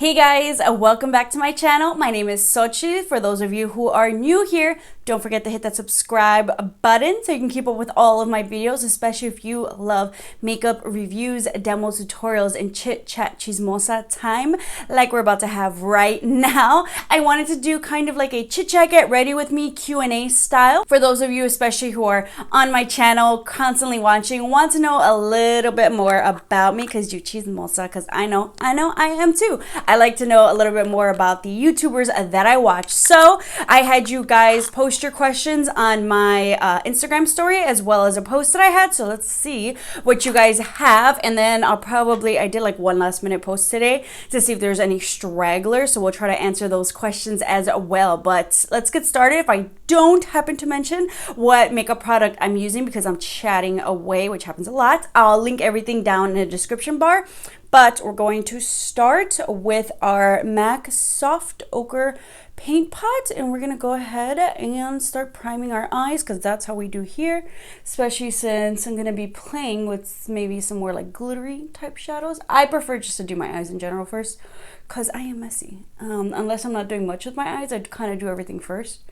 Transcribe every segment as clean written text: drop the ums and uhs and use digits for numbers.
Hey guys, welcome back to my channel. My name is Xochitl. For those of you who are new here, don't forget to hit that subscribe button so you can keep up with all of my videos, especially if you love makeup reviews, demos, tutorials, and chit chat chismosa time like we're about to have right now. I wanted to do kind of like a chit chat get ready with me Q&A style. For those of you especially who are on my channel, constantly watching, want to know a little bit more about me because you chismosa, because I know I am too. I like to know a little bit more about the YouTubers that I watch. So I had you guys post your questions on my Instagram story as well as a post that I had. So let's see what you guys have. And then I did like one last minute post today to see if there's any stragglers. So we'll try to answer those questions as well. But let's get started. If I don't happen to mention what makeup product I'm using because I'm chatting away, which happens a lot, I'll link everything down in the description bar. But we're going to start with our MAC Soft Ochre paint pot, and we're gonna go ahead and start priming our eyes because that's how we do here, especially since I'm gonna be playing with maybe some more like glittery type shadows. I prefer just to do my eyes in general first because I am messy. Unless I'm not doing much with my eyes, I'd kind of do everything first,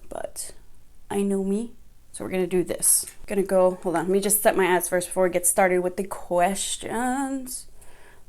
but I know me. So we're gonna do this. Gonna go, hold on, let me just set my eyes first before we get started with the questions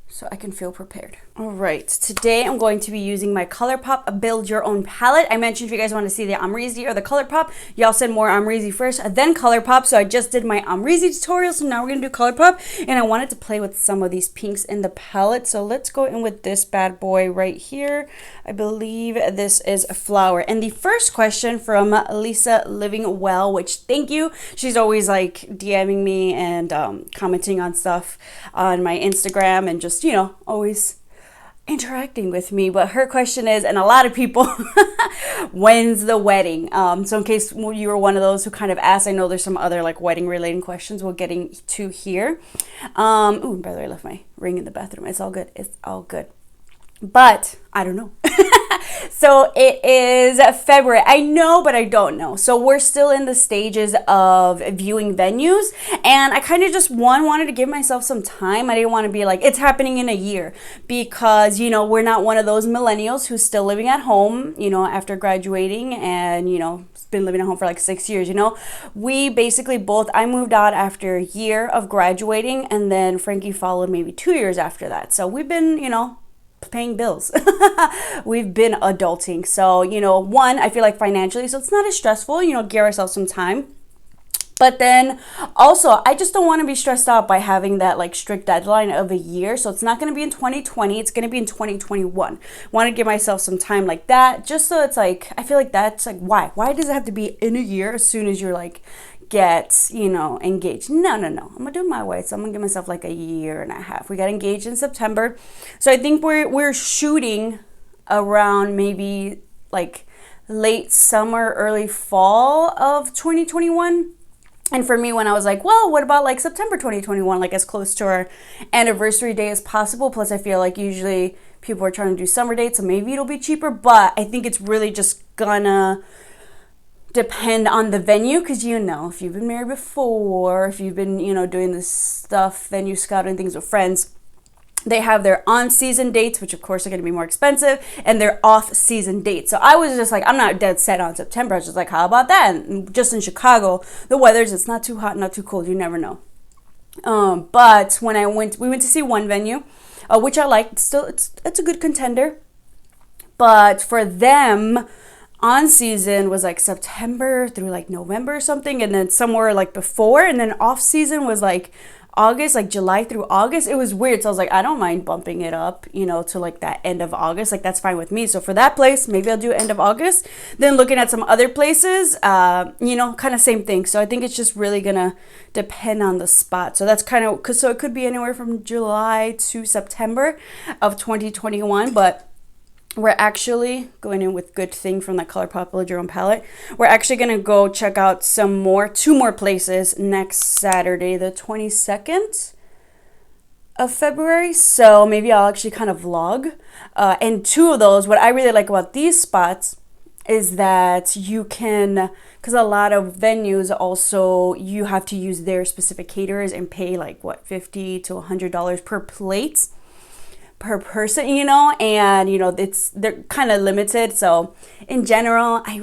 so I can feel prepared. All right, today I'm going to be using my Colourpop Build Your Own palette. I mentioned if you guys want to see the AMREZY or the Colourpop, y'all said more AMREZY first, then Colourpop. So I just did my AMREZY tutorial, so now we're gonna do Colourpop. And I wanted to play with some of these pinks in the palette. So let's go in with this bad boy right here. I believe this is a Flower. And the first question from Lisa Living Well, which thank you. She's always like DMing me and commenting on stuff on my Instagram and just, you know, always interacting with me. But her question is, and a lot of people, when's the wedding? So in case you were one of those who kind of asked, I know there's some other like wedding related questions we're getting to here. Ooh, by the way, I left my ring in the bathroom. It's all good. It's all good. But I don't know. So it is February. I know, but I don't know. So we're still in the stages of viewing venues. And I kind of just wanted to give myself some time. I didn't want to be like, it's happening in a year. Because, you know, we're not one of those millennials who's still living at home, you know, after graduating and, you know, been living at home for like 6 years, you know. We basically both, I moved out after a year of graduating. And then Frankie followed maybe 2 years after that. So we've been, you know, paying bills. We've been adulting. So, you know, one, I feel like financially, so it's not as stressful, you know, give ourselves some time. But then also, I just don't want to be stressed out by having that like strict deadline of a year. So it's not going to be in 2020. It's going to be in 2021. Want to give myself some time like that, just so it's like, I feel like that's like, why does it have to be in a year as soon as you're like, get, you know, engaged? No. I'm gonna do it my way. So I'm gonna give myself like a year and a half. We got engaged in September. So I think we're shooting around maybe like late summer, early fall of 2021. And for me, when I was like, well, what about like September 2021, like as close to our anniversary day as possible. Plus I feel like usually people are trying to do summer dates, so maybe it'll be cheaper, but I think it's really just gonna depend on the venue, because, you know, if you've been married before, if you've been, you know, doing this stuff, venue scouting things with friends, they have their on-season dates, which of course are going to be more expensive, and their off-season dates. So I was just like, I'm not dead set on September. I was just like, how about that? And just in Chicago, the weather's, it's not too hot, not too cold. You never know. But when we went to see one venue, which I liked. Still, it's a good contender. But for them, on season was like September through like November or something, and then somewhere like before, and then off season was like August, like July through August. It was weird. So I was like, I don't mind bumping it up, you know, to like that end of August. Like that's fine with me. So for that place, maybe I'll do end of August. Then looking at some other places, you know, kind of same thing. So I think it's just really gonna depend on the spot. So that's kind of, so it could be anywhere from July to September of 2021, but we're actually going in with Good Thing from the Colourpop Build Your Own palette. We're actually going to go check out two more places next Saturday, the 22nd of February. So maybe I'll actually kind of vlog. And two of those, what I really like about these spots is that you can, because a lot of venues also, you have to use their specific caterers and pay like what, $50 to $100 per plate. per person, you know, and you know, they're kind of limited. So in general, I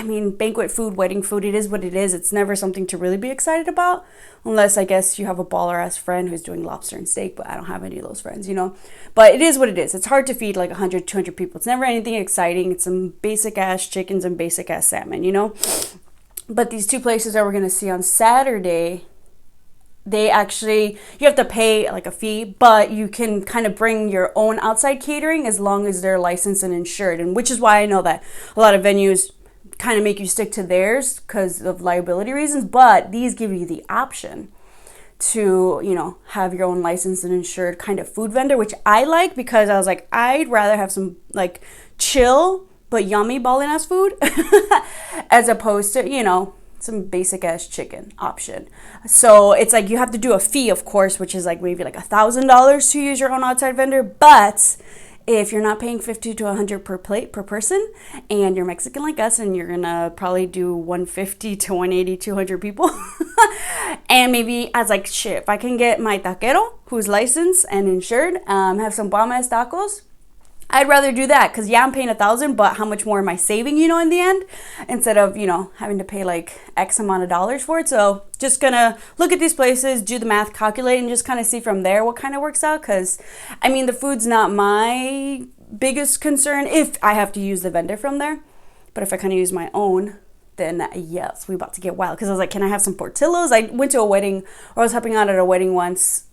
mean, banquet food, wedding food, it is what it is. It's never something to really be excited about, unless I guess you have a baller ass friend who's doing lobster and steak, but I don't have any of those friends, you know. But it is what it is. It's hard to feed like 100, 200 people. It's never anything exciting. It's some basic ass chickens and basic ass salmon, you know. But these two places that we're gonna see on Saturday, they actually, you have to pay like a fee, but you can kind of bring your own outside catering as long as they're licensed and insured. And which is why I know that a lot of venues kind of make you stick to theirs because of liability reasons, but these give you the option to, you know, have your own licensed and insured kind of food vendor, which I like, because I was like, I'd rather have some like chill but yummy ballin' ass food as opposed to, you know, some basic ass chicken option. So it's like you have to do a fee, of course, which is like maybe like $1,000 to use your own outside vendor. But if you're not paying 50 to 100 per plate per person, and you're Mexican like us, and you're gonna probably do 150 to 180, 200 people, and maybe I was like, shit, if I can get my taquero who's licensed and insured, have some bomb ass tacos, I'd rather do that, because yeah, I'm paying $1,000, but how much more am I saving, you know, in the end, instead of, you know, having to pay like X amount of dollars for it. So just gonna look at these places, do the math, calculate, and just kind of see from there what kind of works out. Because I mean, the food's not my biggest concern if I have to use the vendor from there, but if I kind of use my own, then yes, we about to get wild. Because I was like, can I have some Portillos? I went to a wedding, or I was helping out at a wedding once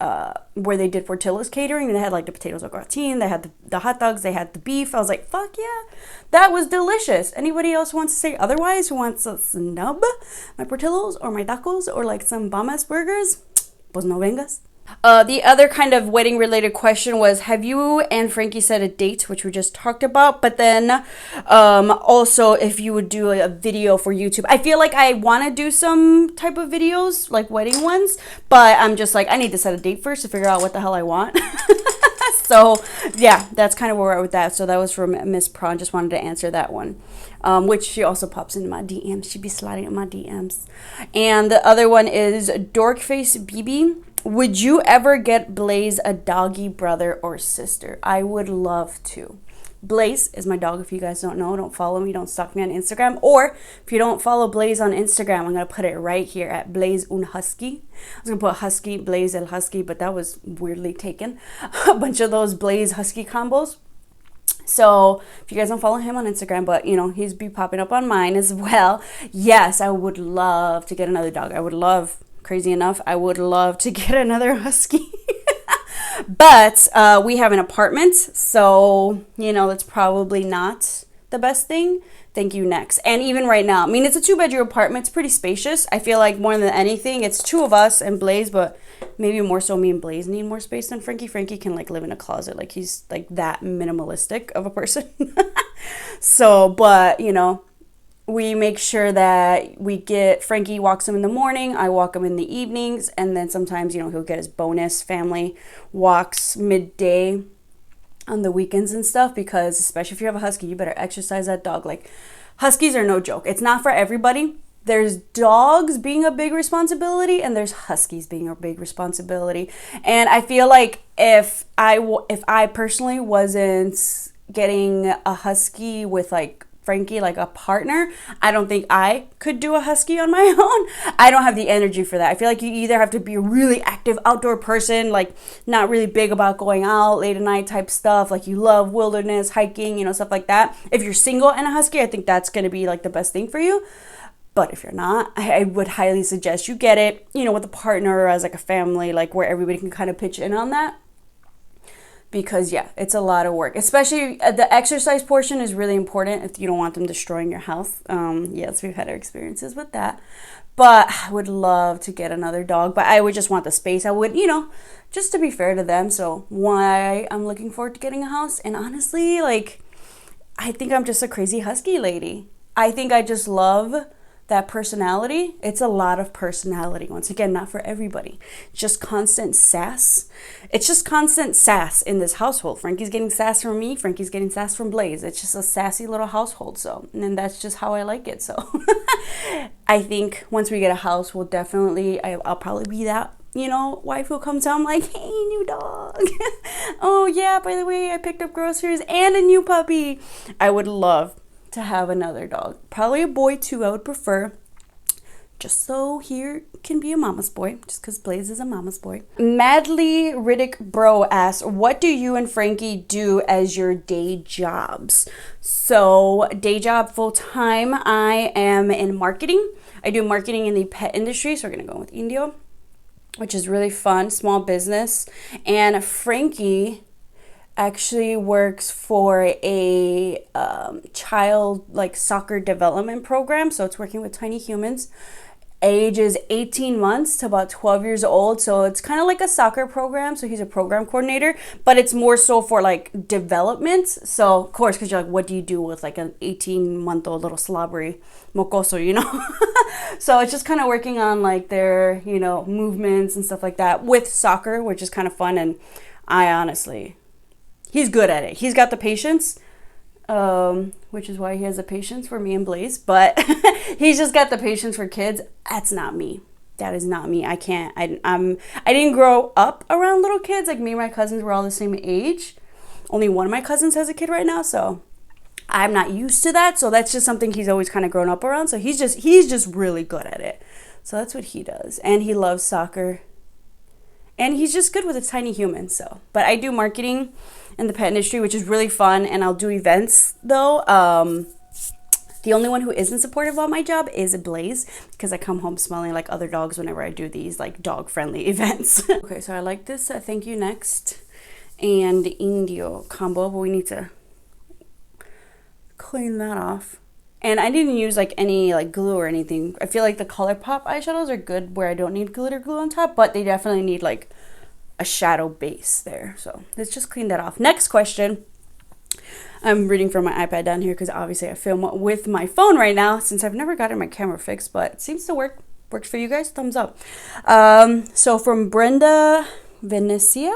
where they did Portillos catering, and they had like the potatoes au gratin, they had the hot dogs, they had the beef. I was like, fuck yeah, that was delicious. Anybody else wants to say otherwise, who wants to snub my Portillos or my tacos or like some bomb-ass burgers? Pues no vengas. The other kind of wedding related question was, have you and Frankie set a date, which we just talked about, but then also if you would do a video for YouTube. I feel like I want to do some type of videos, like wedding ones, but I'm just like, I need to set a date first to figure out what the hell I want. So yeah, that's kind of where we're at with that. So that was from Miss Prawn. Just wanted to answer that one, which she also pops into my DMs. She be sliding in my DMs. And the other one is Dorkface BB. Would you ever get Blaze a doggy brother or sister? I would love to. Blaze is my dog. If you guys don't know, don't follow me, don't stalk me on Instagram. Or if you don't follow Blaze on Instagram, I'm going to put it right here at Blaze un Husky. I was going to put Husky, Blaze el Husky, but that was weirdly taken. A bunch of those Blaze Husky combos. So if you guys don't follow him on Instagram, but you know, he's be popping up on mine as well. Yes, I would love to get another dog. I would love, crazy enough, I would love to get another Husky. But we have an apartment, so you know, that's probably not the best thing. Thank you, next. And even right now, I mean, it's a 2-bedroom apartment. It's pretty spacious. I feel like more than anything, it's 2 of us and Blaze, but maybe more so me and Blaze need more space than Frankie. Frankie can like live in a closet. Like he's like that minimalistic of a person. So, but you know, we make sure that we get, Frankie walks him in the morning, I walk him in the evenings, and then sometimes, you know, he'll get his bonus family walks midday on the weekends and stuff, because especially if you have a Husky, you better exercise that dog. Like, Huskies are no joke. It's not for everybody. There's dogs being a big responsibility, and there's Huskies being a big responsibility. And I feel like if I personally wasn't getting a Husky with like Frankie, like a partner, I don't think I could do a Husky on my own. I don't have the energy for that. I feel like you either have to be a really active outdoor person, like not really big about going out late at night type stuff, like you love wilderness, hiking, you know, stuff like that. If you're single and a Husky, I think that's going to be like the best thing for you. But if you're not, I would highly suggest you get it, you know, with a partner or as like a family, like where everybody can kind of pitch in on that. Because yeah, it's a lot of work, especially the exercise portion is really important if you don't want them destroying your health. Yes, we've had our experiences with that, but I would love to get another dog, but I would just want the space. I would, you know, just to be fair to them. So why I'm looking forward to getting a house. And honestly, like, I think I'm just a crazy Husky lady. I think I just love that personality. It's a lot of personality. Once again, not for everybody. Just constant sass. It's just constant sass in this household. Frankie's getting sass from me. Frankie's getting sass from Blaze. It's just a sassy little household. So, and that's just how I like it. So I think once we get a house, we'll definitely, I'll probably be that you know, waifu comes home like, hey, new dog. Oh yeah, by the way, I picked up groceries and a new puppy. I would love to have another dog. Probably a boy too, I would prefer. Just so here can be a mama's boy, just because Blaze is a mama's boy. Madly Riddick Bro asks, what do you and Frankie do as your day jobs? So day job full time, I am in marketing. I do marketing in the pet industry, so we're gonna go with Indio, which is really fun, small business. And Frankie actually works for a child like soccer development program, so it's working with tiny humans ages 18 months to about 12 years old. So it's kind of like a soccer program, so he's a program coordinator, but it's more so for like development. So of course, because you're like, what do you do with like an 18-month-old little slobbery mocoso, you know? So it's just kind of working on like their, you know, movements and stuff like that with soccer, which is kind of fun. And I honestly, he's good at it. He's got the patience, which is why he has the patience for me and Blaze, but he's just got the patience for kids. That's not me. That is not me. I can't. I didn't grow up around little kids. Like me and my cousins were all the same age. Only one of my cousins has a kid right now, so I'm not used to that. So that's just something he's always kind of grown up around. So he's just really good at it. So that's what he does, and he loves soccer. And he's just good with a tiny human. So, but I do marketing in the pet industry, which is really fun, and I'll do events though. The only one who isn't supportive of my job is Blaze, because I come home smelling like other dogs whenever I do these like dog friendly events. Okay, so I like this thank you next and Indio combo, but we need to clean that off. And I didn't use like any like glue or anything. I feel like the Colourpop eyeshadows are good where I don't need glitter glue on top, but they definitely need like a shadow base there. So let's just clean that off. Next question. I'm reading from my iPad down here because obviously I film with my phone right now since I've never gotten my camera fixed, but it seems to work. Works for you guys? Thumbs up. So from Brenda Venecia,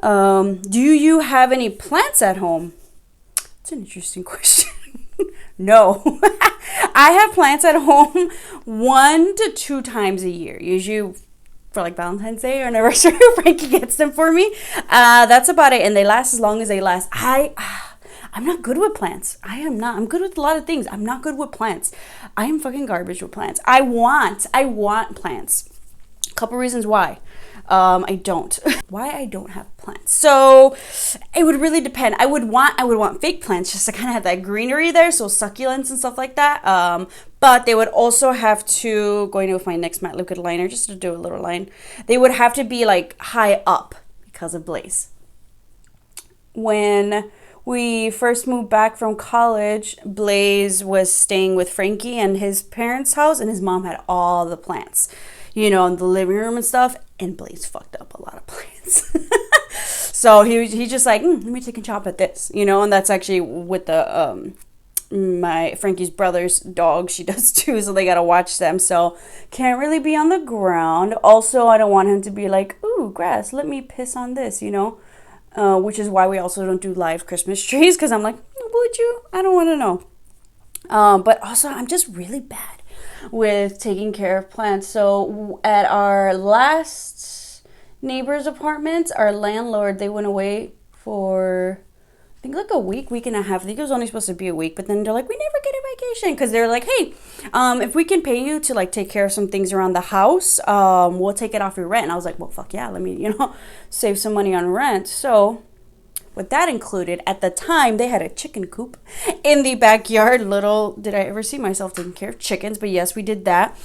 do you have any plants at home? It's an interesting question. No. I have plants at home 1 to 2 times a year, usually for like Valentine's Day or anniversary. Frankie gets them for me. That's about it, and they last as long as they last. I'm not good with plants. I am not. I'm good with a lot of things. I'm not good with plants. I am fucking garbage with plants. I want plants. A couple reasons why. I don't. Why I don't have plants. So it would really depend. I would want fake plants just to kind of have that greenery there, so succulents and stuff like that. But they would also have to, going in with my NYX matte liquid liner just to do a little line, they would have to be like high up because of Blaze. When we first moved back from college, Blaze was staying with Frankie and his parents' house, and his mom had all the plants, you know, in the living room and stuff, and Blaze fucked up a lot of plants. So he just like, let me take a chop at this, you know, and that's actually with the my Frankie's brother's dog, she does too, so they gotta watch them. So can't really be on the ground. Also, I don't want him to be like, ooh, grass, let me piss on this, you know, which is why we also don't do live Christmas trees, because I'm like, would you? I don't want to know. But also, I'm just really bad with taking care of plants. So at our last neighbor's apartment, our landlord, they went away for, I think like a week and a half. I think it was only supposed to be a week, but then they're like, we never get a vacation, because they're like, hey, if we can pay you to like take care of some things around the house, we'll take it off your rent. And I was like, well, fuck yeah, let me, you know, save some money on rent. So what that included, at the time, they had a chicken coop in the backyard. Little did I ever see myself taking care of chickens, but yes, we did that,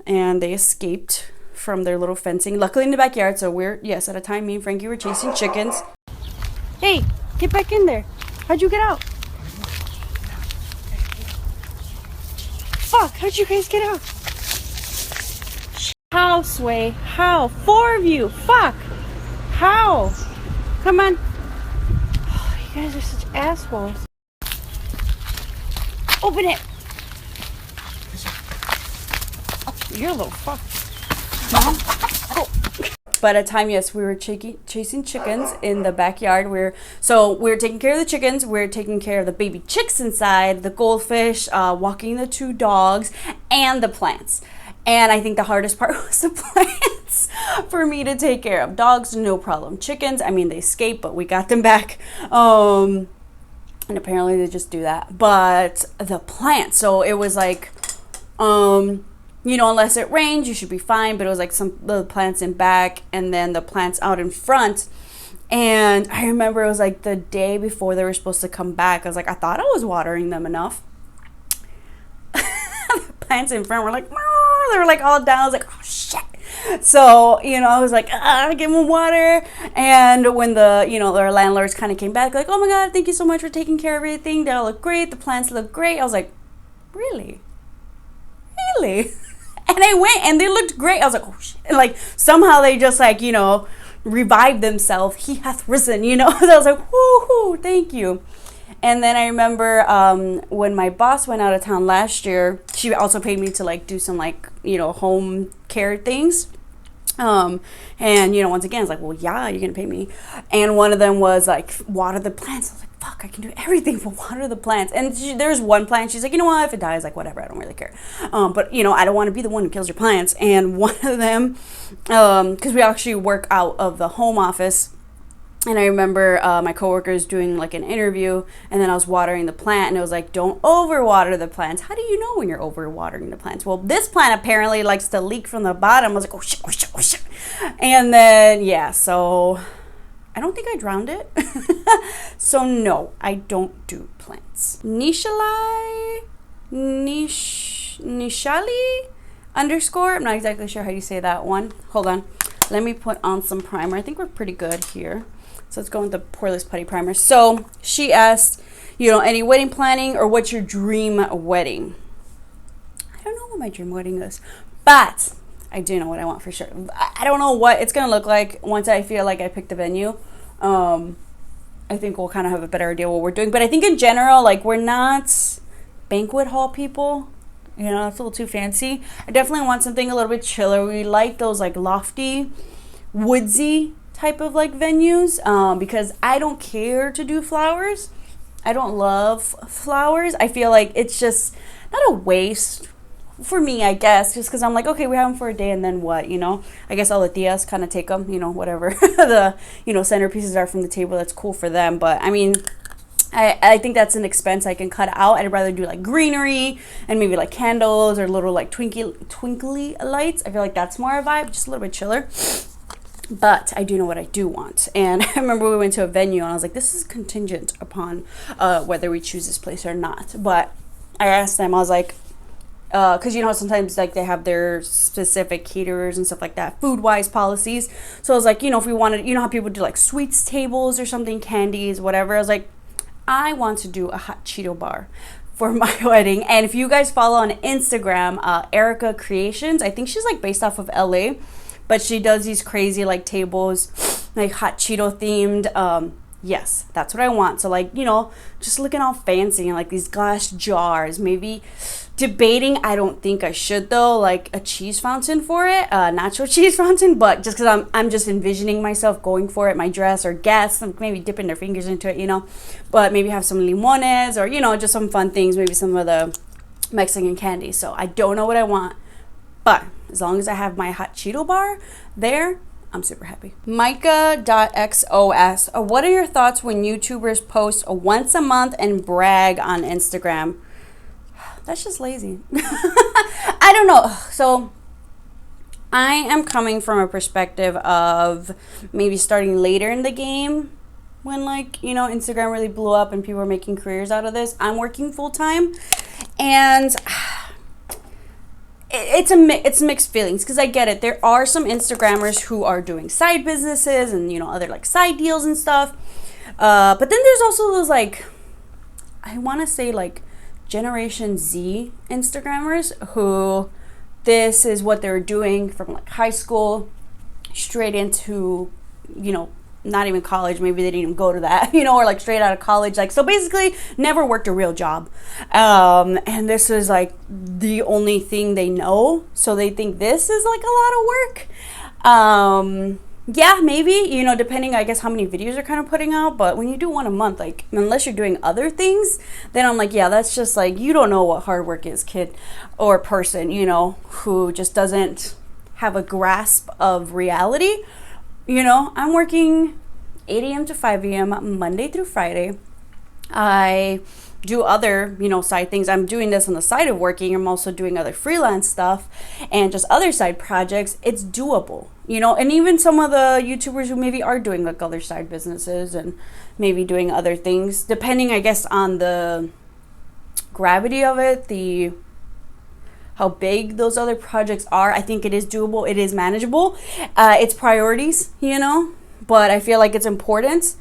and they escaped from their little fencing, luckily in the backyard. So we're, yes, at a time, me and Frankie were chasing chickens. Hey, get back in there. How'd you get out? Fuck, how'd you guys get out? How, Sway? How? 4 of you. Fuck. How? Come on. Oh, you guys are such assholes. Open it. Oh, you're a little fuck. Mom. Oh. But at a time, yes, we were chasing chickens in the backyard. We were taking care of the chickens. We were taking care of the baby chicks inside, the goldfish, walking the 2 dogs, and the plants. And I think the hardest part was the plants for me to take care of. Dogs, no problem. Chickens, I mean, they escaped, but we got them back. And apparently they just do that. But the plants, so it was like, you know, unless it rains, you should be fine. But it was like some of the plants in back and then the plants out in front. And I remember it was like the day before they were supposed to come back. I was like, I thought I was watering them enough. The plants in front were like, they were like all down. I was like, oh shit. So, you know, I was like, give them water. And when the, you know, their landlords kind of came back, like, oh my God, thank you so much for taking care of everything. They all look great. The plants look great. I was like, really? Really? And I went and they looked great. I was like, oh shit. And like somehow they just like, you know, revived themselves. He hath risen, you know. So I was like, woohoo, thank you. And then I remember when my boss went out of town last year, she also paid me to like do some like, you know, home care things. And you know, once again, it's like, well, yeah, you're gonna pay me. And one of them was like water the plants. I was like, fuck, I can do everything but water the plants. And there's one plant, she's like, you know what, if it dies, like whatever, I don't really care. But you know, I don't want to be the one who kills your plants. And one of them, because we actually work out of the home office, and I remember my coworkers doing like an interview, and then I was watering the plant, and it was like, don't overwater the plants. How do you know when you're overwatering the plants? Well, this plant apparently likes to leak from the bottom. I was like, oh shit, oh shit, oh shit. And then, yeah, so I don't think I drowned it. So no, I don't do plants. Nishali _ I'm not exactly sure how you say that one. Hold on. Let me put on some primer. I think we're pretty good here. So let's go with the Poreless Putty Primer. So she asked, you know, any wedding planning or what's your dream wedding? I don't know what my dream wedding is, but I do know what I want for sure. I don't know what it's going to look like once I feel like I picked the venue. I think we'll kind of have a better idea what we're doing. But I think in general, like, we're not banquet hall people. You know, that's a little too fancy. I definitely want something a little bit chiller. We like those, like, lofty, woodsy type of, like, venues. Because I don't care to do flowers. I don't love flowers. I feel like it's just not a waste for me, I guess, just because I'm like, okay, we have them for a day and then what, you know? I guess all the tias kind of take them, you know, whatever the, you know, centerpieces are from the table. That's cool for them. But I mean, I think that's an expense I can cut out. I'd rather do like greenery and maybe like candles or little like twinkly lights. I feel like that's more a vibe, just a little bit chiller. But I do know what I do want. And I remember we went to a venue and I was like, this is contingent upon whether we choose this place or not. But I asked them, I was like, because you know sometimes like they have their specific caterers and stuff like that, food-wise policies. So I was like, you know, if we wanted, you know how people do like sweets tables or something, candies, whatever. I was like, I want to do a hot Cheeto bar for my wedding. And if you guys follow on Instagram, Erica Creations, I think she's like based off of LA, but she does these crazy like tables, like hot Cheeto themed. Yes, that's what I want. So like, you know, just looking all fancy and like these glass jars, maybe debating, I don't think I should though, like a cheese fountain for it, nacho cheese fountain, but just because I'm just envisioning myself going for it, my dress or guests, maybe dipping their fingers into it, you know, but maybe have some limones or, you know, just some fun things, maybe some of the Mexican candy. So I don't know what I want, but as long as I have my hot Cheeto bar there, I'm super happy. Micah.xos, what are your thoughts when YouTubers post once a month and brag on Instagram? That's just lazy. I don't know. So I am coming from a perspective of maybe starting later in the game when, like, you know, Instagram really blew up and people are making careers out of this. I'm working full time and it's mixed feelings because I get it. There are some Instagrammers who are doing side businesses and, you know, other like side deals and stuff. But then there's also those like, I want to say like Generation Z Instagrammers who this is what they're doing from like high school straight into, you know, not even college. Maybe they didn't even go to that, you know, or like straight out of college. Like, so basically never worked a real job. And this is like the only thing they know. So they think this is like a lot of work. yeah, maybe, you know, depending, I guess, how many videos you're kind of putting out. But when you do one a month, like, unless you're doing other things, then I'm like, yeah, that's just like, you don't know what hard work is, kid or person, you know, who just doesn't have a grasp of reality. You know, I'm working 8 a.m. to 5 a.m. Monday through Friday. I do other, you know, side things. I'm doing this on the side of working. I'm also doing other freelance stuff and just other side projects. It's doable, you know, and even some of the YouTubers who maybe are doing like other side businesses and maybe doing other things, depending, I guess, on the gravity of it, how big those other projects are. I think it is doable. It is manageable. It's priorities, you know, but I feel like it's important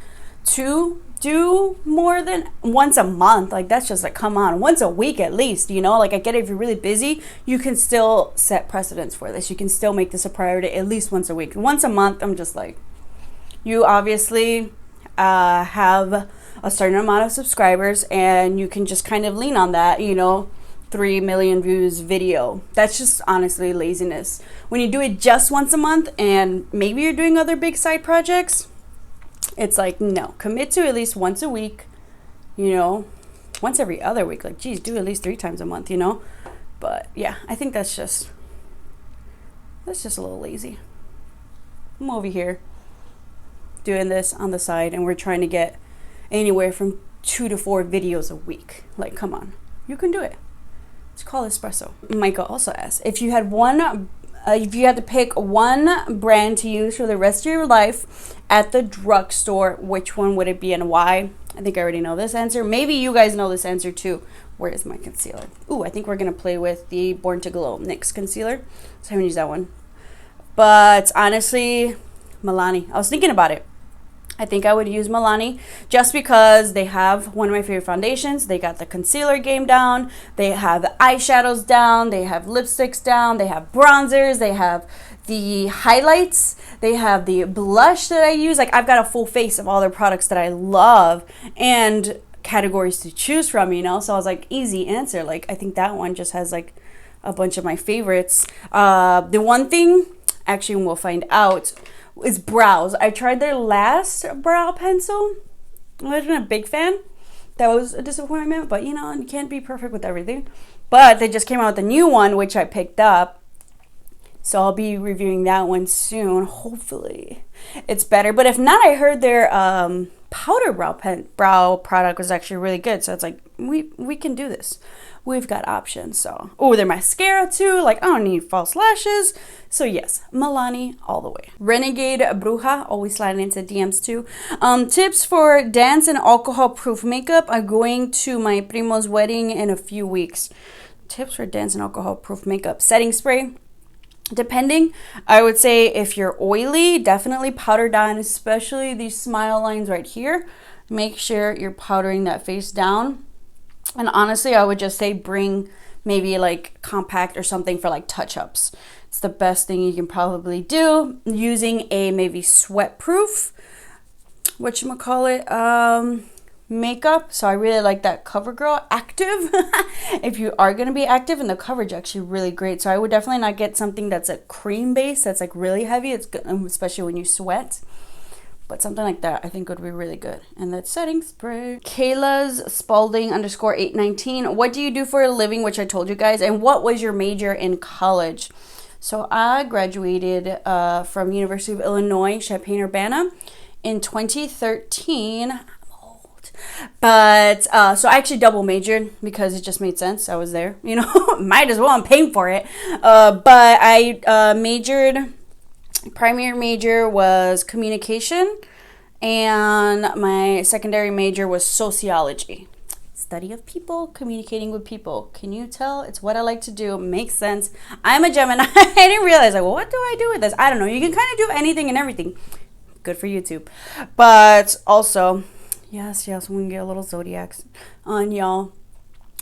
to do more than once a month. Like, that's just like, come on, once a week at least, you know. Like, I get it, if you're really busy, you can still set precedents for this. You can still make this a priority at least once a week. Once a month, I'm just like, you obviously have a certain amount of subscribers and you can just kind of lean on that, you know. 3 million views video, that's just honestly laziness. When you do it just once a month and maybe you're doing other big side projects, it's like, no, commit to at least once a week, you know, once every other week. Like, geez, do at least 3 times a month, you know. But yeah, I think that's just a little lazy. I'm over here doing this on the side and we're trying to get anywhere from 2 to 4 videos a week. Like, come on, you can do it. It's called espresso. Micah also asked, if you had to pick one brand to use for the rest of your life at the drugstore, which one would it be and why? I think I already know this answer. Maybe you guys know this answer too. Where is my concealer? Ooh, I think we're going to play with the Born to Glow NYX concealer. So I haven't used that one. But honestly, Milani. I was thinking about it. I think I would use Milani just because they have one of my favorite foundations. They got the concealer game down. They have the eyeshadows down. They have lipsticks down. They have bronzers. They have the highlights. They have the blush that I use. Like, I've got a full face of all their products that I love and categories to choose from, you know? So I was like, easy answer. Like, I think that one just has like a bunch of my favorites. The one thing, actually, we'll find out, is brows. I tried their last brow pencil. I wasn't a big fan. That was a disappointment, but you know, you can't be perfect with everything. But they just came out with a new one, which I picked up. So I'll be reviewing that one soon. Hopefully it's better. But if not, I heard their powder brow product was actually really good. So it's like, we can do this. We've got options. So, oh, their mascara too. Like, I don't need false lashes. So yes, Milani all the way. Renegade Bruja, always sliding into DMs too. Tips for dance and alcohol proof makeup. I'm going to my primo's wedding in a few weeks. Tips for dance and alcohol proof makeup. Setting spray. Depending, I would say if you're oily, definitely powder down, especially these smile lines right here. Make sure you're powdering that face down. And honestly, I would just say bring maybe like compact or something for like touch-ups. It's the best thing you can probably do. Using a maybe sweat-proof, whatchamacallit, makeup. So I really like that CoverGirl Active. If you are going to be active, and the coverage actually really great. So I would definitely not get something that's a cream base that's like really heavy. It's good, especially when you sweat. But something like that I think would be really good. And that's setting spray. Kayla's Spalding _819. What do you do for a living? Which I told you guys. And what was your major in college? So I graduated from University of Illinois, Champaign-Urbana in 2013. I'm old. But so I actually double majored because it just made sense. I was there, you know, might as well. I'm paying for it. But I majored. Primary major was communication, and my secondary major was sociology. Study of people, communicating with people. Can you tell? It's what I like to do. Makes sense. I'm a Gemini. I didn't realize, like, well, what do I do with this? I don't know. You can kind of do anything and everything. Good for YouTube. But also, yes, we can get a little zodiacs on y'all.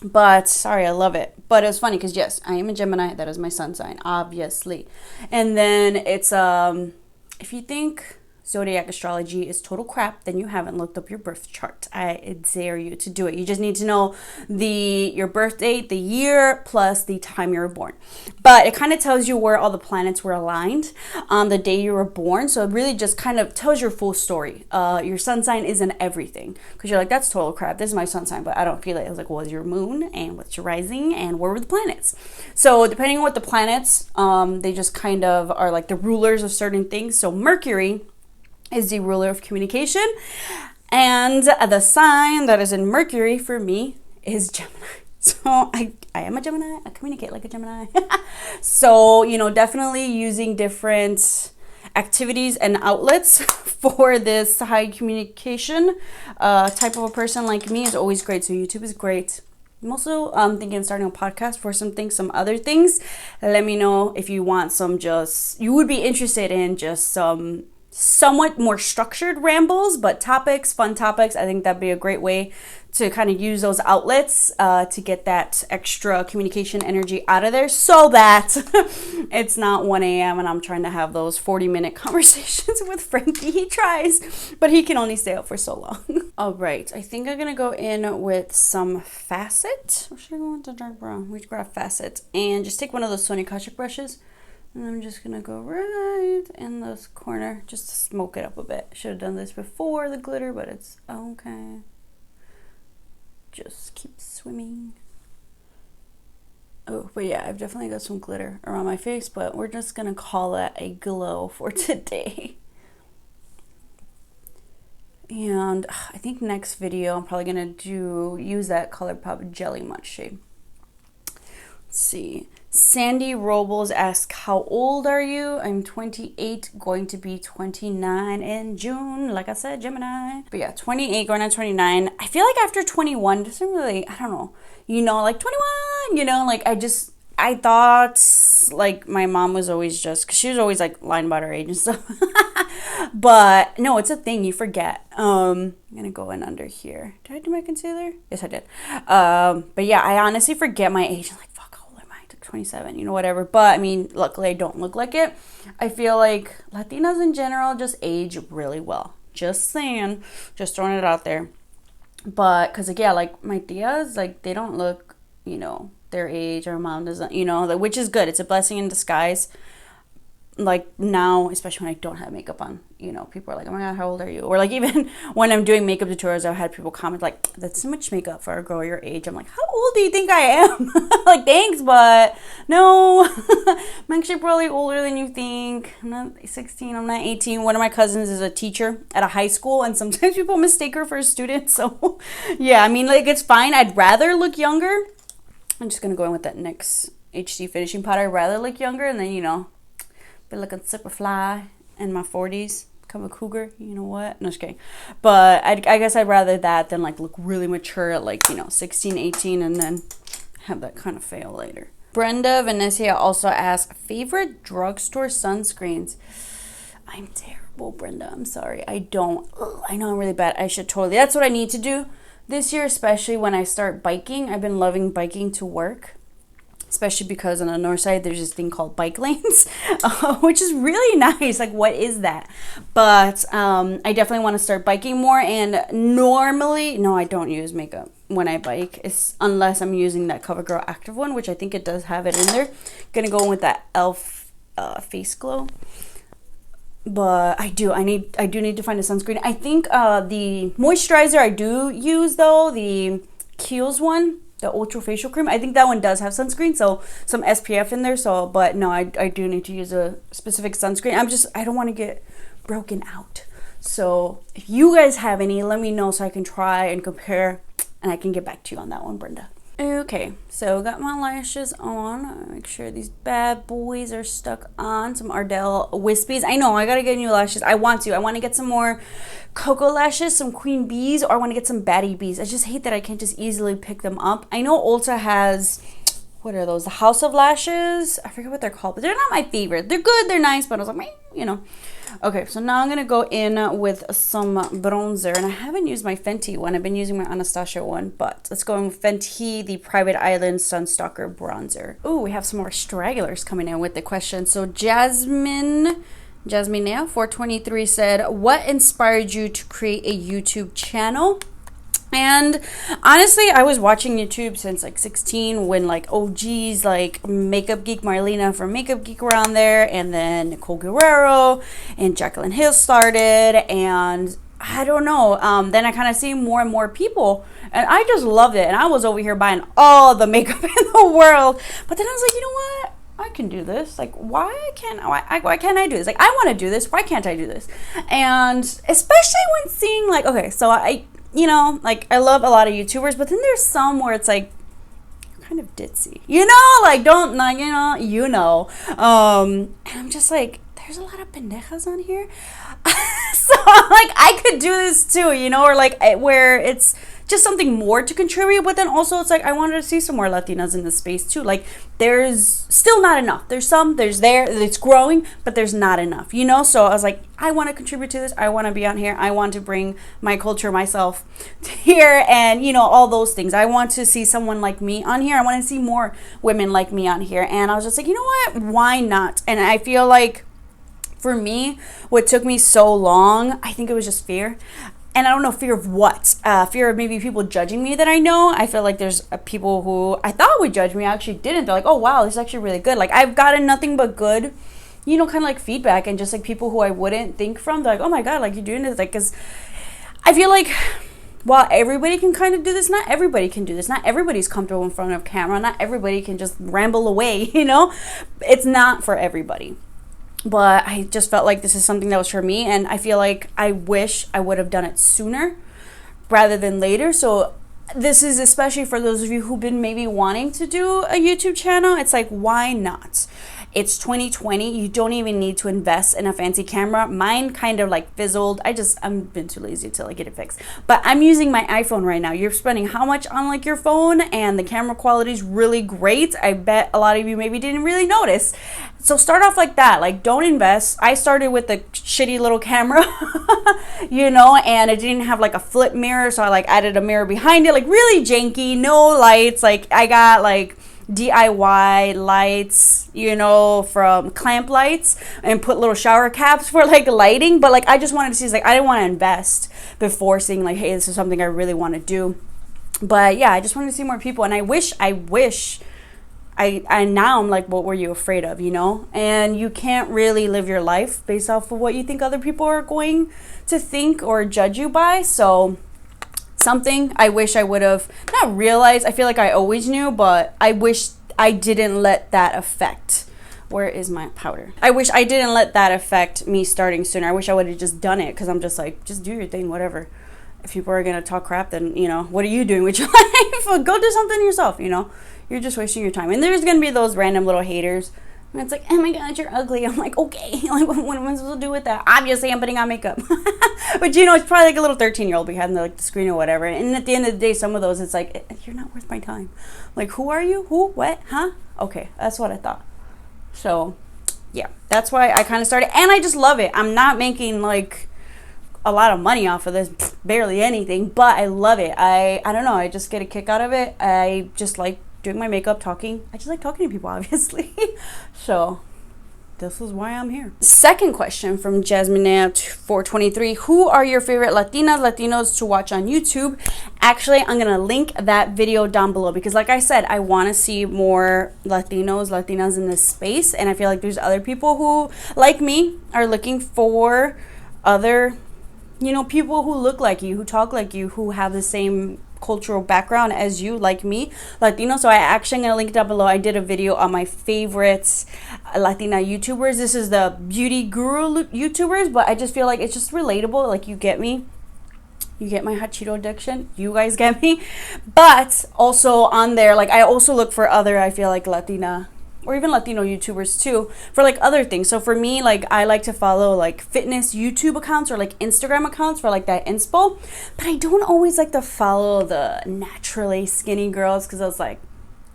But sorry, I love it. But it was funny because yes, I am a Gemini. That is my sun sign, obviously. And then it's if you think zodiac astrology is total crap, then you haven't looked up your birth chart. I dare you to do it. You just need to know your birth date, the year, plus the time you were born. But it kind of tells you where all the planets were aligned on the day you were born. So it really just kind of tells your full story. Your sun sign isn't everything, because you're like, that's total crap. This is my sun sign, but I don't feel it. I was like, well, your moon, and what's your rising, and where were the planets? So depending on what the planets, they just kind of are like the rulers of certain things. So Mercury is the ruler of communication, and the sign that is in Mercury for me is Gemini. So I am a Gemini. I communicate like a Gemini. So, you know, definitely using different activities and outlets for this high communication type of a person like me is always great. So YouTube is great. I'm also thinking of starting a podcast for some other things. Let me know if you want you would be interested in just some somewhat more structured rambles, but fun topics. I think that'd be a great way to kind of use those outlets to get that extra communication energy out of there, so that it's not 1 a.m. and I'm trying to have those 40-minute conversations with Frankie. He tries, but he can only stay up for so long. All right, I think I'm gonna go in with some Facet. Or should I go with the dark brown? We grab Facet and just take one of those Sony Kashuk brushes. And I'm just gonna go right in this corner just to smoke it up a bit. Should have done this before the glitter, but it's okay. Just keep swimming. Oh, but yeah, I've definitely got some glitter around my face, but we're just gonna call that a glow for today. And I think next video I'm probably gonna use that Colourpop Jelly Much shade. Let's see. Sandy Robles asks, how old are you? I'm 28, going to be 29 in June. Like I said, Gemini. But yeah, 28 going on 29. I feel like after 21, doesn't really, I don't know, you know, like 21, you know, like I thought like my mom was always because she was always like lying about her age and stuff. But no, it's a thing, you forget. I'm gonna go in under here. Did I do my concealer? Yes, I did. But yeah, I honestly forget my age. I'm like, 27, you know, whatever. But I mean, luckily I don't look like it. I feel like Latinas in general just age really well. Just saying, just throwing it out there. But because yeah, like my tias, like they don't look, you know, their age. Our mom doesn't, you know, which is good. It's a blessing in disguise. Like now, especially when I don't have makeup on, you know, people are like, oh my god, how old are you? Or like even when I'm doing makeup tutorials, I've had people comment like, that's too much makeup for a girl your age. I'm like, how old do you think I am? Like, thanks, but no. I'm actually probably older than you think. I'm not 16, I'm not 18. One of my cousins is a teacher at a high school, and sometimes people mistake her for a student. So yeah, I mean, like, it's fine. I'd rather look younger. I'm just gonna go in with that NYX HD finishing powder. I'd rather look younger, and then, you know, been looking super fly in my 40s, become a cougar, you know what? No, just kidding. But I guess I'd rather that than like look really mature at like, you know, 16, 18, and then have that kind of fail later. Brenda Venecia also asked, favorite drugstore sunscreens? I'm terrible, Brenda. I'm sorry. I know I'm really bad. I should totally. That's what I need to do this year, especially when I start biking. I've been loving biking to work, especially because on the north side there's this thing called bike lanes, which is really nice. Like, what is that? But I definitely want to start biking more. And normally, no, I don't use makeup when I bike, unless I'm using that CoverGirl Active one, which I think it does have it in there. Gonna go in with that e.l.f. Face Glow. But I do need to find a sunscreen. I think the moisturizer I do use, though, the Kiehl's one, the Ultra Facial Cream, I think that one does have sunscreen, so some SPF in there. So, but no, I do need to use a specific sunscreen. I don't want to get broken out. So if you guys have any, let me know so I can try and compare, and I can get back to you on that one, Brenda. Okay, so got my lashes on. Make sure these bad boys are stuck on. Some Ardell Wispies. I know, I gotta get new lashes. I want to get some more Cocoa lashes, some Queen Bees, or I want to get some Baddie Bees. I just hate that I can't just easily pick them up. I know Ulta has, what are those? The House of Lashes? I forget what they're called, but they're not my favorite. They're good, they're nice, but I was like, you know. Okay, so now I'm going to go in with some bronzer, and I haven't used my Fenty one. I've been using my Anastasia one, but let's go in with Fenty, the Private Island Sunstalker Bronzer. Ooh, we have some more stragglers coming in with the question. So Jasmine Jasminea 423 said, what inspired you to create a YouTube channel? And honestly, I was watching YouTube since like 16 when like OGs like Makeup Geek Marlena from Makeup Geek were on there, and then Nicole Guerrero and Jacqueline Hill started, and I don't know, then I kind of see more and more people, and I just loved it, and I was over here buying all the makeup in the world. But then I was like, you know what, I can do this. Like, why can't I do this? Like, I want to do this, why can't I do this? And especially when seeing like, okay, so I, you know, like, I love a lot of YouTubers, but then there's some where it's like kind of ditzy, you know, like, don't, like, you know, and I'm just like, there's a lot of pendejas on here. So like, I could do this too, you know, or like where it's just something more to contribute. But then also it's like, I wanted to see some more Latinas in this space too. Like, there's still not enough. It's growing, but there's not enough, you know. So I was like, I want to contribute to this. I want to be on here. I want to bring my culture, myself here, and, you know, all those things. I want to see someone like me on here. I want to see more women like me on here. And I was just like, you know what, why not? And I feel like for me, what took me so long, I think it was just fear. And I don't know, fear of what? Fear of maybe people judging me that I know. I feel like there's people who I thought would judge me, actually didn't. They're like, oh, wow, this is actually really good. Like, I've gotten nothing but good, you know, kind of like feedback, and just like people who I wouldn't think from. They're like, oh my God, like, you're doing this. Like, because I feel like while everybody can kind of do this, not everybody can do this. Not everybody's comfortable in front of camera. Not everybody can just ramble away, you know. It's not for everybody. But I just felt like this is something that was for me, and I feel like I wish I would have done it sooner rather than later. So this is especially for those of you who've been maybe wanting to do a YouTube channel. It's like, why not? It's 2020. You don't even need to invest in a fancy camera. Mine kind of like fizzled. I'm been too lazy to like get it fixed. But I'm using my iPhone right now. You're spending how much on like your phone, and the camera quality is really great. I bet a lot of you maybe didn't really notice. So start off like that. Like, don't invest. I started with a shitty little camera, you know, and it didn't have like a flip mirror. So I like added a mirror behind it, like really janky, no lights. Like, I got like DIY lights, you know, from Clamp Lights, and put little shower caps for like lighting. But like, I just wanted to see, like, I didn't want to invest before seeing like, hey, this is something I really want to do. But yeah, I just wanted to see more people, and I wish now I'm like, what were you afraid of, you know? And you can't really live your life based off of what you think other people are going to think or judge you by. So something I wish I would have not realized. I feel like I always knew, but I wish I didn't let that affect. Where is my powder? I wish I didn't let that affect me starting sooner. I wish I would have just done it, because I'm just like, just do your thing, whatever. If people are gonna talk crap, then, you know, what are you doing with your life? Go do something yourself, you know. You're just wasting your time. And there's gonna be those random little haters, and it's like, oh my God, you're ugly. I'm like, okay, like, what am I supposed to do with that? Obviously, I'm putting on makeup. But, you know, it's probably like a little 13-year-old behind the, like, the screen or whatever. And at the end of the day, some of those, it's like, you're not worth my time. Like, who are you? Who? What? Huh? Okay, that's what I thought. So, yeah, that's why I kind of started. And I just love it. I'm not making, like, a lot of money off of this, barely anything, but I love it. I don't know, I just get a kick out of it. I just like doing my makeup, talking. I just like talking to people, obviously. So this is why I'm here. Second question from Jasmine 423. Who are your favorite Latinas, Latinos to watch on YouTube? Actually, I'm gonna link that video down below, because like I said, I want to see more Latinas in this space, and I feel like there's other people who, like me, are looking for other, you know, people who look like you, who talk like you, who have the same cultural background as you, like me, Latino. So I actually am gonna link down below. I did a video on my favorites Latina YouTubers. This is the beauty guru YouTubers, but I just feel like it's just relatable. Like, you get me. You get my hot Cheeto addiction. You guys get me. But also on there, like, I also look for other, I feel like, Latina or even Latino YouTubers too, for like other things. So for me, like, I like to follow like fitness YouTube accounts or like Instagram accounts for like that inspo, but I don't always like to follow the naturally skinny girls, because I was like,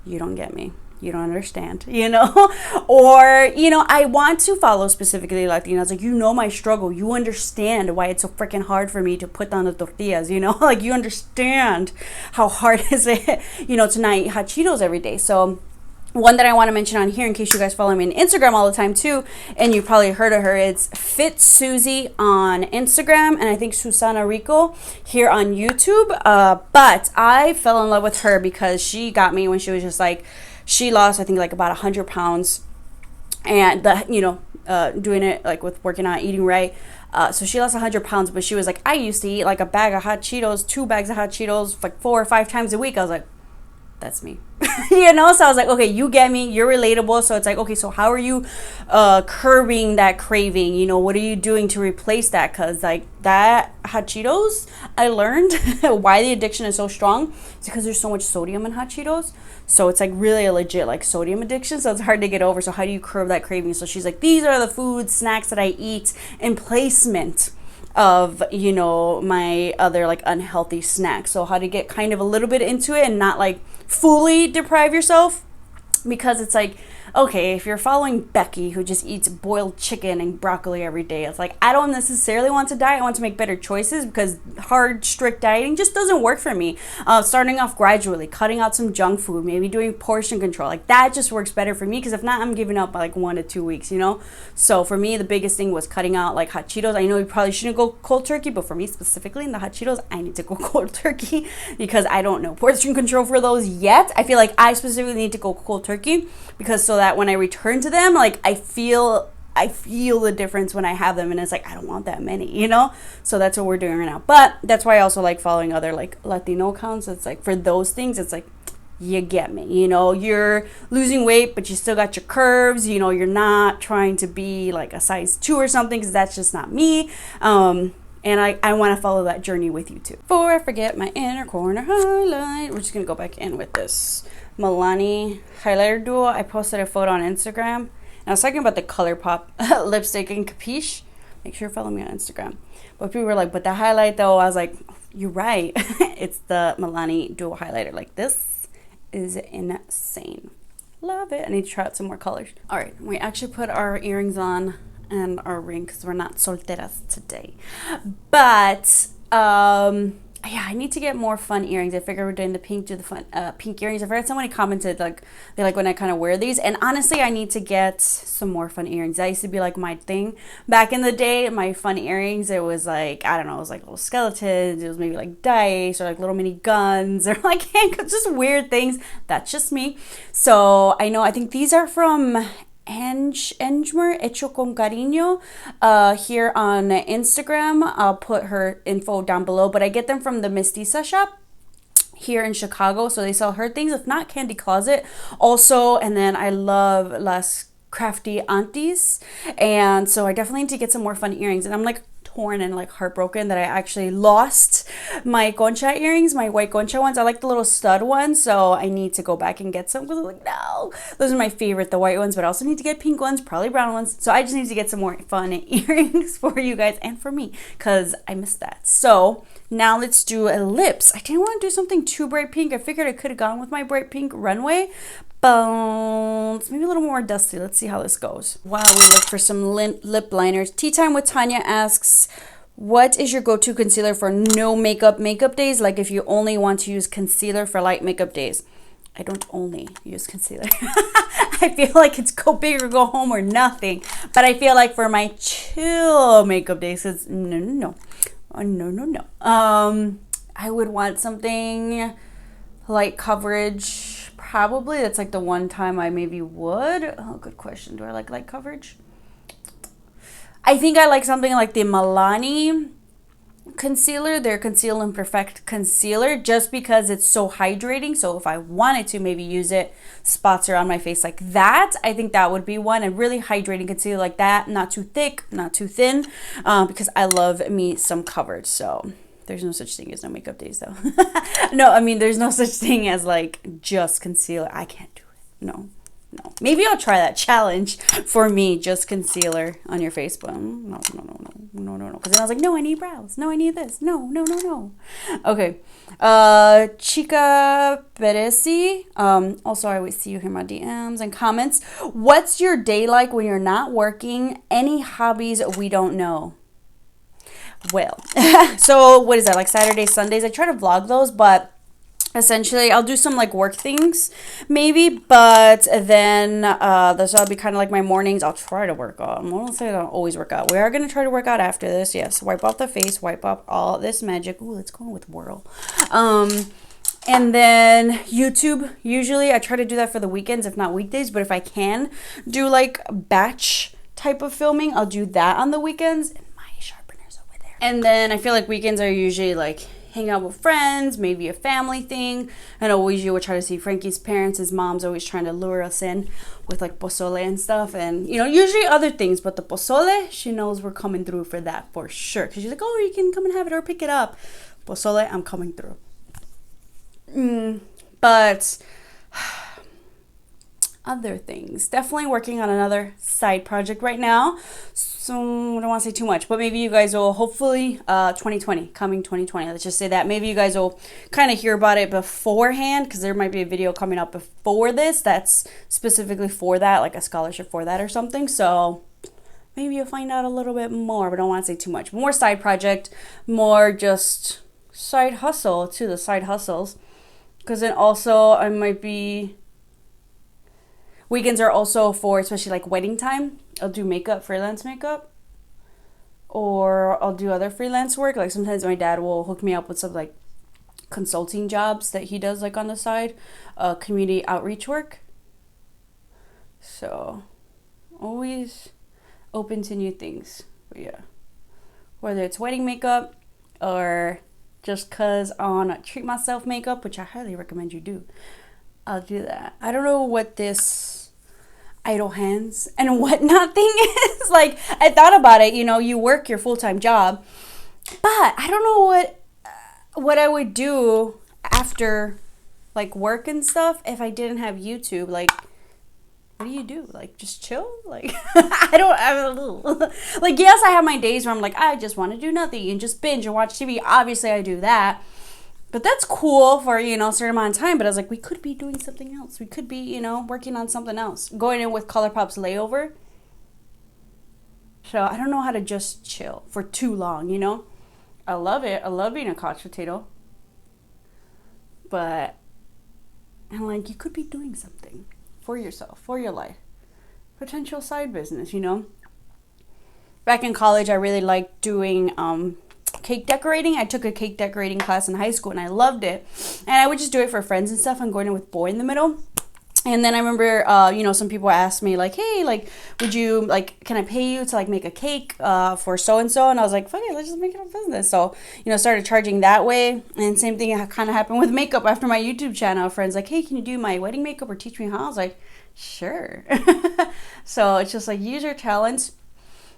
you don't get me, you don't understand, you know. Or, you know, I want to follow specifically Latinas, like, you know, my struggle, you understand why it's so freaking hard for me to put down the tortillas, you know. Like, you understand how hard is it, you know, to not eat hot Cheetos every day. So one that I want to mention on here in case you guys follow me on Instagram all the time too, and you probably heard of her, it's Fit Susie on Instagram, and I think Susana Rico here on YouTube. But I fell in love with her because she got me when she was just like, she lost I think like about 100 pounds, and doing it like with working out, eating right. So she lost 100 pounds, but she was like, I used to eat like a bag of hot Cheetos, 2 bags of hot Cheetos, like 4 or 5 times a week. I was like, that's me. So I was like, okay, you get me, you're relatable. So it's like, okay, so how are you curbing that craving? What are you doing to replace that? Because like that hot Cheetos, I learned why the addiction is so strong. It's because there's so much sodium in hot Cheetos. So it's like really a legit like sodium addiction. So it's hard to get over. So how do you curb that craving? So she's like, these are the food snacks that I eat in placement of my other like unhealthy snacks. So how to get kind of a little bit into it and not like fully deprive yourself, because it's like, okay, if you're following Becky who just eats boiled chicken and broccoli every day, it's like, I don't necessarily want to diet. I want to make better choices, because hard, strict dieting just doesn't work for me. Starting off gradually, cutting out some junk food, maybe doing portion control, like that just works better for me, because if not, I'm giving up by like 1 to 2 weeks, So for me, the biggest thing was cutting out like hot Cheetos. I know you probably shouldn't go cold turkey, but for me specifically in the hot Cheetos, I need to go cold turkey because I don't know portion control for those yet. I feel like I specifically need to go cold turkey, because so that when I return to them, like I feel the difference when I have them, and it's like I don't want that many, So that's what we're doing right now. But that's why I also like following other like Latino accounts. It's like for those things, it's like, you get me, you're losing weight, but you still got your curves, you're not trying to be like a size 2 or something, because that's just not me. And I want to follow that journey with you too. Before I forget my inner corner highlight, we're just gonna go back in with this MILANI highlighter duo. I posted a photo on Instagram, and I was talking about the Colourpop lipstick in Capiche. Make sure you follow me on Instagram. But people were like, but the highlight though, I was like, you're right. It's the MILANI duo highlighter. Like, this is insane. Love it. I need to try out some more colors. All right, we actually put our earrings on and our ring because we're not solteras today. But yeah, I need to get more fun earrings. I figure we're doing the pink, do the fun pink earrings. I've heard somebody commented like they like when I kind of wear these, and honestly I need to get some more fun earrings. That used to be like my thing back in the day. My fun earrings, it was like, I don't know, it was like little skeletons, it was maybe like dice or like little mini guns or like handcuffs, just weird things. That's just me. So I think these are from Engmer Hecho con Cariño here on Instagram. I'll put her info down below, but I get them from the Mestiza shop here in Chicago, so they sell her things. If not, Candy Closet also. And then I love Las Crafty Aunties, and so I definitely need to get some more fun earrings. And I'm like torn and like heartbroken that I actually lost my concha earrings, my white concha ones. I like the little stud ones, so I need to go back and get some, because I'm like, no, those are my favorite, the white ones, but I also need to get pink ones, probably brown ones. So I just need to get some more fun earrings for you guys and for me, because I missed that. So now let's do a lips. I didn't want to do something too bright pink. I figured I could have gone with my bright pink runway, but maybe a little more dusty. Let's see how this goes. While we look for some lip liners, Tea Time with Tanya asks, what is your go-to concealer for no makeup days? Like if you only want to use concealer for light makeup days. I don't only use concealer. I feel like it's go big or go home or nothing. But I feel like for my chill makeup days, it's no. I would want something light coverage. Probably that's like the one time I maybe would. Oh, good question. Do I like light coverage? I think I like something like the MILANI concealer, their Conceal and Perfect concealer, just because it's so hydrating. So if I wanted to maybe use it, spots around my face like that, I think that would be one. A really hydrating concealer like that, not too thick, not too thin, because I love me some coverage. So there's no such thing as no makeup days though. No, I mean, there's no such thing as like just concealer. I can't do it. No. Maybe I'll try that challenge for me, just concealer on your face, but no. Because then I was like, no, I need brows. No, I need this. No. Okay. Chica Perezi. Also, I always see you here in my DMs and comments. What's your day like when you're not working? Any hobbies we don't know? Well, so what is that, like Saturdays, Sundays? I try to vlog those, but essentially I'll do some like work things maybe, but then that'll be kind of like my mornings. I'll try to work out. I won't say I don't always work out. We are going to try to work out after this. Yes, wipe off the face, wipe off all this magic. Ooh, let's go with whirl. And then YouTube, usually I try to do that for the weekends, if not weekdays, but if I can do like batch type of filming, I'll do that on the weekends. And my sharpener's over there. And then I feel like weekends are usually like hang out with friends, maybe a family thing. And always you would try to see Franky's parents. His mom's always trying to lure us in with like pozole and stuff, and you know, usually other things, but the pozole, she knows we're coming through for that for sure, because she's like, oh, you can come and have it or pick it up. Pozole, I'm coming through. But other things, definitely working on another side project right now, so I don't want to say too much, but maybe you guys will hopefully coming 2020, let's just say that. Maybe you guys will kind of hear about it beforehand, because there might be a video coming up before this that's specifically for that, like a scholarship for that or something. So maybe you'll find out a little bit more, but I don't want to say too much. More side project, more just side hustle to the side hustles, because then also I might be, weekends are also for especially like wedding time. I'll do makeup, freelance makeup, or I'll do other freelance work. Like sometimes my dad will hook me up with some like consulting jobs that he does like on the side, community outreach work. So always open to new things. But yeah, whether it's wedding makeup or just cause I wanna treat myself makeup, which I highly recommend you do, I'll do that. I don't know what this idle hands and whatnot thing is. Like, I thought about it, you know, you work your full-time job, but I don't know what I would do after like work and stuff if I didn't have YouTube. Like, what do you do? Like, just chill? Like, like, yes, I have my days where I'm like, I just want to do nothing and just binge and watch TV. Obviously, I do that. But that's cool for, you know, a certain amount of time. But I was like, we could be doing something else. We could be, you know, working on something else. Going in with Colourpop's layover. So I don't know how to just chill for too long, you know. I love it. I love being a couch potato. But I'm like, you could be doing something for yourself, for your life. Potential side business, you know. Back in college, I really liked doing cake decorating. I took a cake decorating class in high school and I loved it. And I would just do it for friends and stuff. I'm going in with boy in the middle. And then I remember, you know, some people asked me like, hey, like, would you, like, can I pay you to like make a cake for so-and-so? And I was like, fuck it, let's just make it a business. So, you know, started charging that way. And same thing kind of happened with makeup after my YouTube channel. Friends like, hey, can you do my wedding makeup or teach me how? I was like, sure. So it's just like, use your talents.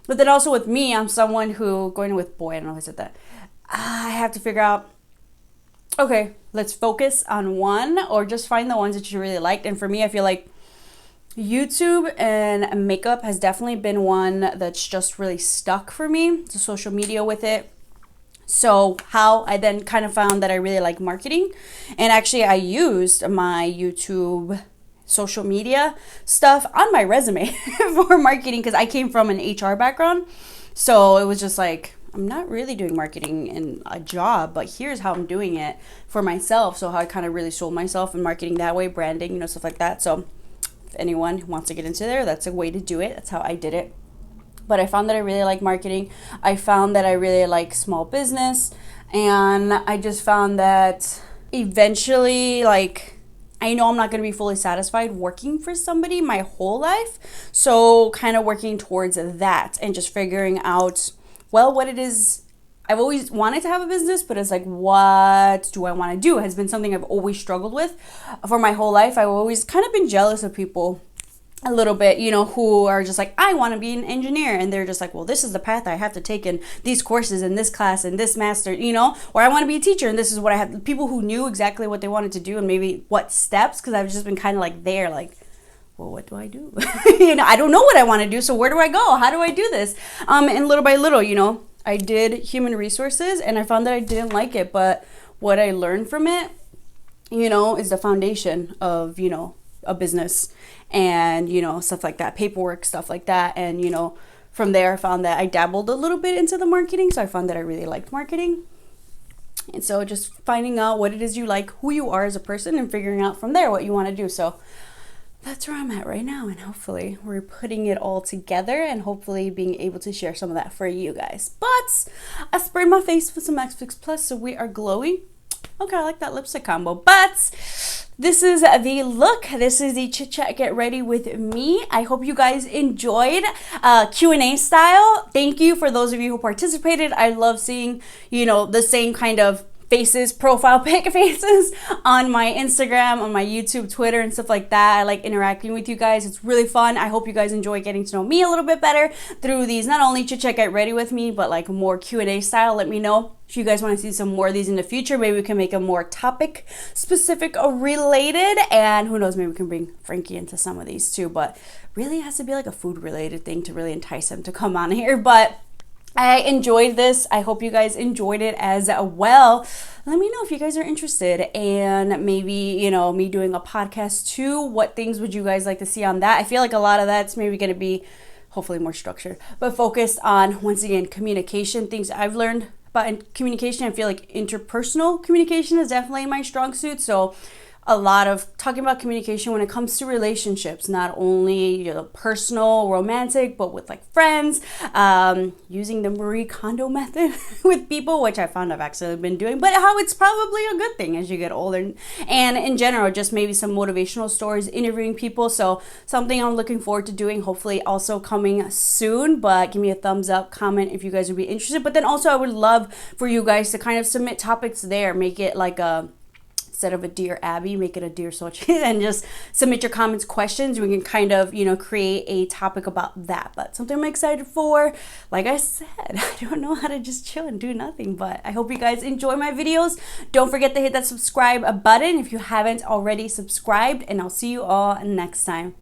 But then also with me, I'm someone who, going with boy, I don't know if I said that, I have to figure out, okay, let's focus on one, or just find the ones that you really liked. And for me, I feel like YouTube and makeup has definitely been one that's just really stuck for me, the social media with it. So how I then kind of found that I really like marketing. And actually I used my YouTube social media stuff on my resume for marketing, because I came from an HR background. So it was just like, I'm not really doing marketing in a job, but here's how I'm doing it for myself. So how I kind of really sold myself in marketing that way, branding, you know, stuff like that. So if anyone wants to get into there, that's a way to do it. That's how I did it. But I found that I really like marketing. I found that I really like small business. And I just found that eventually, like, I know I'm not going to be fully satisfied working for somebody my whole life. So kind of working towards that and just figuring out, well, what it is. I've always wanted to have a business, but it's like, what do I want to do? Has been something I've always struggled with for my whole life. I've always kind of been jealous of people a little bit, you know, who are just like, I want to be an engineer. And they're just like, well, this is the path I have to take in these courses and this class and this master, you know, or I want to be a teacher and this is what I have. People who knew exactly what they wanted to do and maybe what steps, because I've just been kind of like there, like, well, what do I do? You know, I don't know what I want to do. So where do I go? How do I do this? And little by little, you know, I did human resources and I found that I didn't like it. But what I learned from it, you know, is the foundation of, you know, a business and, you know, stuff like that, paperwork, stuff like that. And, you know, from there I found that I dabbled a little bit into the marketing. So I found that I really liked marketing. And so just finding out what it is you like, who you are as a person, and figuring out from there what you want to do. So that's where I'm at right now, and hopefully we're putting it all together and hopefully being able to share some of that for you guys. But I sprayed my face with some X-Fix Plus, so we are glowy. Okay, I like that lipstick combo. But this is the look. This is the chit chat get ready with me. I hope you guys enjoyed Q&A style. Thank you for those of you who participated. I love seeing, you know, the same kind of faces, profile pic faces on my Instagram, on my YouTube, Twitter, and stuff like that. I like interacting with you guys. It's really fun. I hope you guys enjoy getting to know me a little bit better through these, not only chit chat get ready with me, but like more Q&A style. Let me know if you guys want to see some more of these in the future. Maybe we can make a more topic specific related, and who knows, maybe we can bring Frankie into some of these too. But really it has to be like a food related thing to really entice him to come on here. But I enjoyed this. I hope you guys enjoyed it as well. Let me know if you guys are interested, and maybe, you know, me doing a podcast too. What things would you guys like to see on that? I feel like a lot of that's maybe going to be hopefully more structured, but focused on, once again, communication, things I've learned about communication. I feel like interpersonal communication is definitely my strong suit. So a lot of talking about communication when it comes to relationships, not only, you know, personal, romantic, but with like friends, using the Marie Kondo method with people, which I found I've actually been doing, but how it's probably a good thing as you get older. And in general, just maybe some motivational stories, interviewing people. So something I'm looking forward to doing, hopefully also coming soon. But give me a thumbs up, comment if you guys would be interested. But then also I would love for you guys to kind of submit topics there, make it like a, instead of a Dear Abby, make it a Dear Xochitl, and just submit your comments, questions. We can kind of, you know, create a topic about that. But something I'm excited for. Like I said, I don't know how to just chill and do nothing, but I hope you guys enjoy my videos. Don't forget to hit that subscribe button if you haven't already subscribed, and I'll see you all next time.